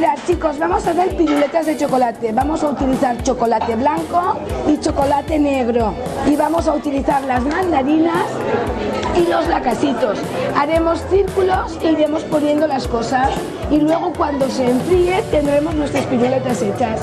Mirad chicos, vamos a hacer piruletas de chocolate. Vamos a utilizar chocolate blanco y chocolate negro. Y vamos a utilizar las mandarinas y los lacasitos. Haremos círculos e iremos poniendo las cosas. Y luego cuando se enfríe tendremos nuestras piruletas hechas.